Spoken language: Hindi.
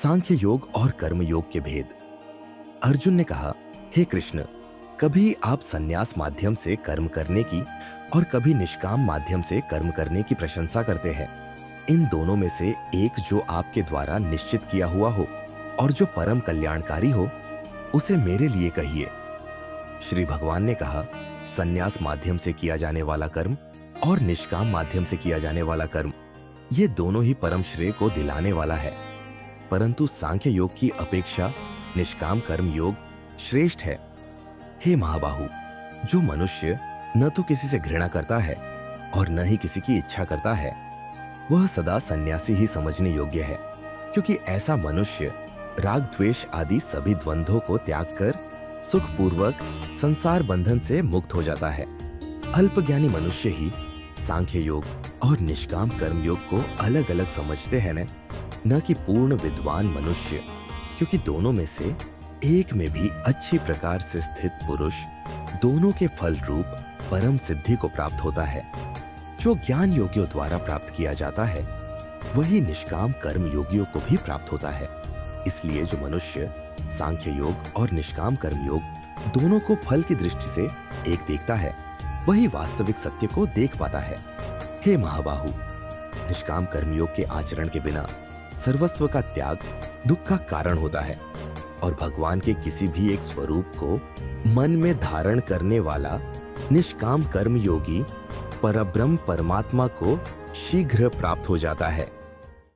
सांख्य योग और कर्म योग के भेद। अर्जुन ने कहा, हे कृष्ण, कभी आप संन्यास माध्यम से कर्म करने की और कभी निष्काम माध्यम से कर्म करने की प्रशंसा करते हैं। इन दोनों में से एक जो आपके द्वारा निश्चित किया हुआ हो और जो परम कल्याणकारी हो, उसे मेरे लिए कहिए। श्री भगवान ने कहा, संन्यास माध्यम से किया जाने वाला कर्म और निष्काम माध्यम से किया जाने वाला कर्म, ये दोनों ही परम श्रेय को दिलाने वाला है, परंतु सांख्य योग की अपेक्षा निष्काम कर्म योग श्रेष्ठ है। हे महाबाहु, जो मनुष्य न तो किसी से घृणा करता है और न ही किसी की इच्छा करता है, वह सदा सन्यासी ही समझने योग्य है, क्योंकि ऐसा मनुष्य राग द्वेष आदि सभी द्वंद्वों को त्याग कर सुखपूर्वक संसार बंधन से मुक्त हो जाता है। अल्पज्ञानी मनुष्य ही सांख्य योग और निष्काम कर्म योग को अलग अलग समझते हैं, न कि पूर्ण विद्वान मनुष्य, क्योंकि दोनों में से एक में भी अच्छी प्रकार से स्थित पुरुष दोनों के फल रूप परम सिद्धि को प्राप्त होता है। जो ज्ञान योगियों द्वारा प्राप्त किया जाता है, वही निष्काम कर्म योगियों को भी प्राप्त होता है। इसलिए जो मनुष्य सांख्य योग और निष्काम कर्म योग दोनों को फल की दृष्टि से एक देखता है, वही वास्तविक सत्य को देख पाता है। हे महाबाहु, निष्काम कर्म योग के आचरण के बिना सर्वस्व का त्याग दुख का कारण होता है, और भगवान के किसी भी एक स्वरूप को मन में धारण करने वाला निष्काम कर्म योगी परब्रह्म परमात्मा को शीघ्र प्राप्त हो जाता है।